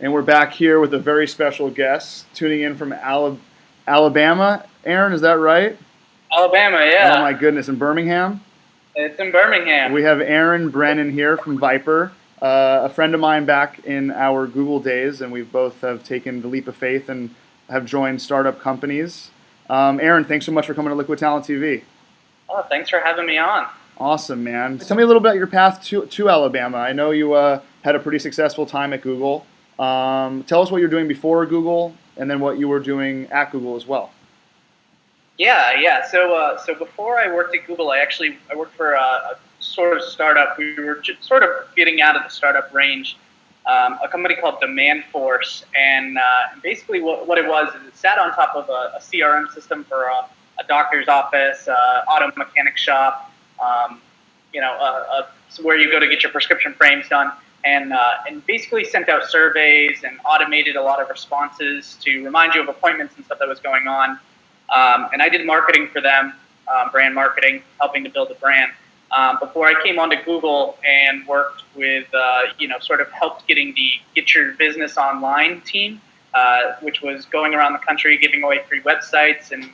And we're back here with a very special guest tuning in from Alabama. Aaron, is that right? Alabama, Oh my yeah. goodness, in Birmingham? It's in Birmingham. We have Aaron Brennan here from Viper, a friend of mine back in our Google days, and we both have taken the leap of faith and have joined startup companies. Aaron, thanks so much for coming to Liquid Talent TV. Oh, thanks for having me on. Awesome, man. Tell me a little about your path to Alabama. I know you had a pretty successful time at Google. Tell us what you're doing before Google, and then what you were doing at Google as well. Yeah. So before I worked at Google, I worked for a sort of startup. We were just sort of getting out of the startup range. A company called Demand Force, and basically what it was is it sat on top of a CRM system for a doctor's office, auto mechanic shop, where you go to get your prescription frames done, and basically sent out surveys and automated a lot of responses to remind you of appointments and stuff that was going on. And I did marketing for them, brand marketing, helping to build the brand. Before I came onto Google and worked with, sort of helped getting the Get Your Business Online team, which was going around the country giving away free websites and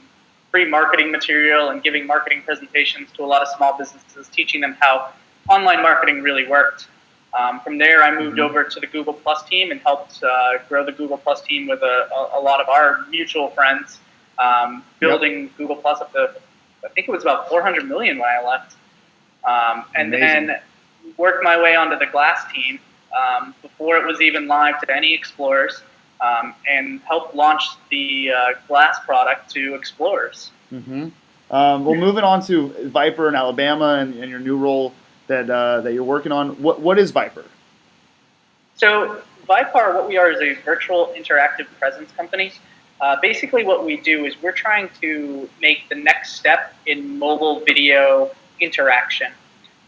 free marketing material and giving marketing presentations to a lot of small businesses, teaching them how online marketing really worked. From there, I moved over to the Google Plus team and helped grow the Google Plus team with a lot of our mutual friends, building Google Plus up to, I think it was about 400 million when I left. And then worked my way onto the Glass team before it was even live to any explorers, and helped launch the Glass product to explorers. Well, moving on to Viper in Alabama and your new role that you're working on. What is Viper? So Viper, what we are is a virtual interactive presence company. Basically what we do is we're trying to make the next step in mobile video interaction.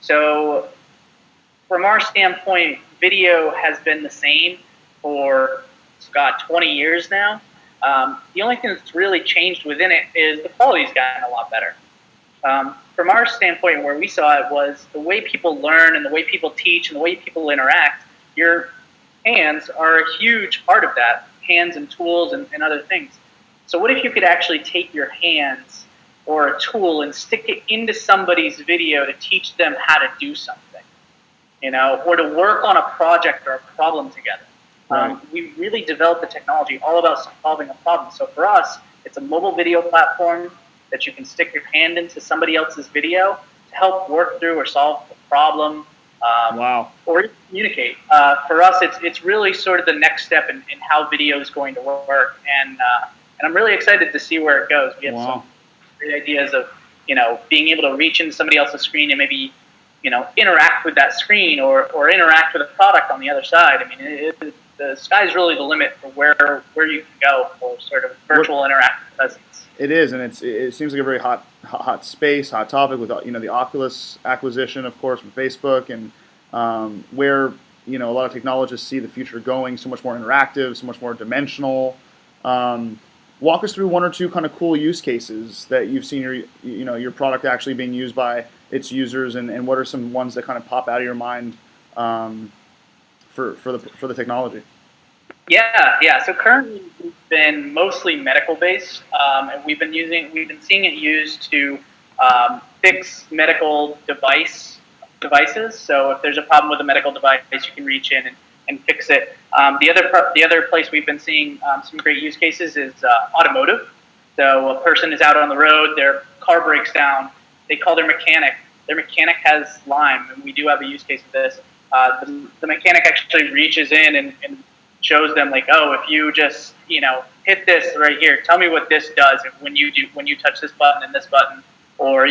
So from our standpoint, video has been the same for, 20 years now. The only thing that's really changed within it is the quality's gotten a lot better. From our standpoint, where we saw it was the way people learn and the way people teach and the way people interact, your hands are a huge part of that, hands and tools and other things. So what if you could actually take your hands or a tool and stick it into somebody's video to teach them how to do something, or to work on a project or a problem together? Right. We really developed the technology all about solving a problem. So for us, it's a mobile video platform that you can stick your hand into somebody else's video to help work through or solve a problem. Or communicate. For us, it's really sort of the next step in how video is going to work, and I'm really excited to see where it goes. We have some great ideas of being able to reach into somebody else's screen and maybe interact with that screen or interact with a product on the other side. I mean, the sky's really the limit for where you can go for sort of virtual interactive presence. It is, and it seems like a very hot space, hot topic with the Oculus acquisition, of course, from Facebook, and where a lot of technologists see the future going, so much more interactive, so much more dimensional. Walk us through one or two kind of cool use cases that you've seen your product actually being used by its users, and what are some ones that kind of pop out of your mind for the technology? Yeah. So currently we've been mostly medical based, and we've been seeing it used to fix medical devices. So if there's a problem with a medical device, you can reach in and fix it. The other place we've been seeing some great use cases is automotive. So a person is out on the road, their car breaks down, they call their mechanic. Their mechanic has Lyme, and we do have a use case of this. The mechanic actually reaches in and shows them, like, oh, if you just hit this right here, tell me what this does when you touch this button and this button, or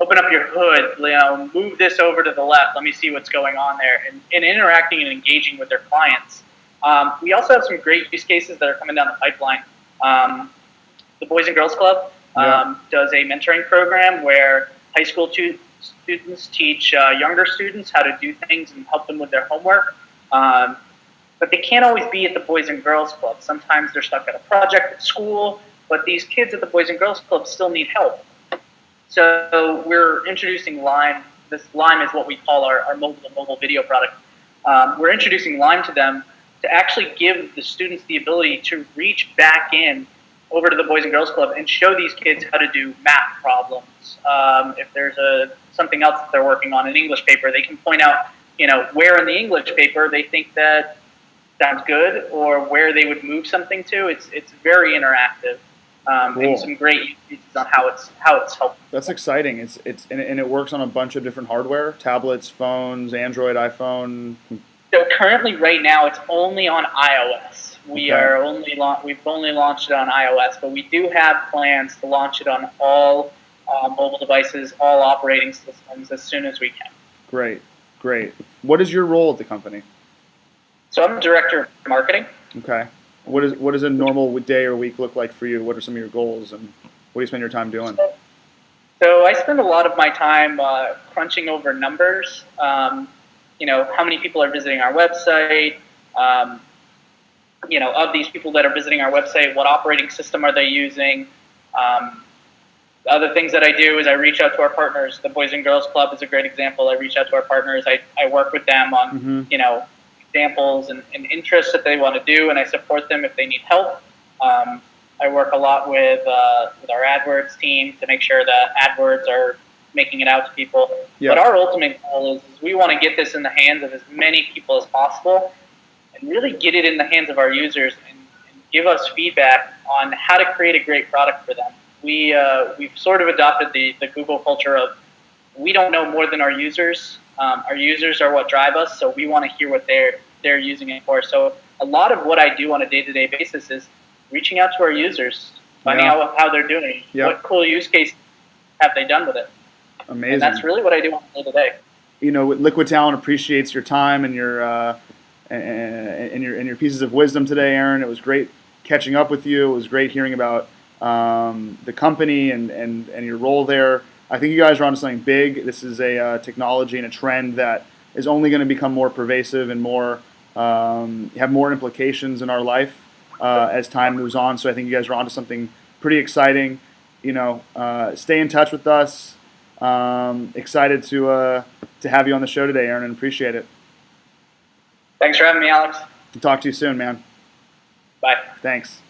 open up your hood, move this over to the left, let me see what's going on there, and interacting and engaging with their clients. We also have some great use cases that are coming down the pipeline. The Boys and Girls Club does a mentoring program where high school students teach younger students how to do things and help them with their homework. But they can't always be at the Boys and Girls Club. Sometimes they're stuck at a project at school, but these kids at the Boys and Girls Club still need help. So we're introducing Lyme. This Lyme is what we call our mobile video product. We're introducing Lyme to them to actually give the students the ability to reach back in over to the Boys and Girls Club and show these kids how to do math problems. If there's something else that they're working on, an English paper, they can point out, where in the English paper they think that sounds good, or where they would move something to. It's very interactive, Cool. and some great uses on how it's helpful. That's exciting. And it works on a bunch of different hardware: tablets, phones, Android, iPhone. So currently, right now, it's only on iOS. We've only launched it on iOS, but we do have plans to launch it on all mobile devices, all operating systems, as soon as we can. Great. What is your role at the company? So I'm director of marketing. Okay. What does a normal day or week look like for you? What are some of your goals, and what do you spend your time doing? So I spend a lot of my time crunching over numbers. How many people are visiting our website? Of these people that are visiting our website, what operating system are they using? Other things that I do is I reach out to our partners. The Boys and Girls Club is a great example. I reach out to our partners. I work with them on, examples and interests that they want to do, and I support them if they need help. I work a lot with our AdWords team to make sure that AdWords are making it out to people. Yeah. But our ultimate goal is we want to get this in the hands of as many people as possible and really get it in the hands of our users and give us feedback on how to create a great product for them. We've sort of adopted the Google culture of we don't know more than our users. Our users are what drive us, so we want to hear what they're using it for. So a lot of what I do on a day-to-day basis is reaching out to our users, finding out how they're doing, what cool use cases have they done with it. Amazing. And that's really what I do on a day-to-day. Liquid Talent appreciates your time and your and your pieces of wisdom today, Aaron. It was great catching up with you. It was great hearing about the company and your role there. I think you guys are onto something big. This is a technology and a trend that is only going to become more pervasive and more have more implications in our life as time moves on. So I think you guys are onto something pretty exciting. Stay in touch with us. Excited to have you on the show today, Aaron, and appreciate it. Thanks for having me, Alex. Talk to you soon, man. Bye. Thanks.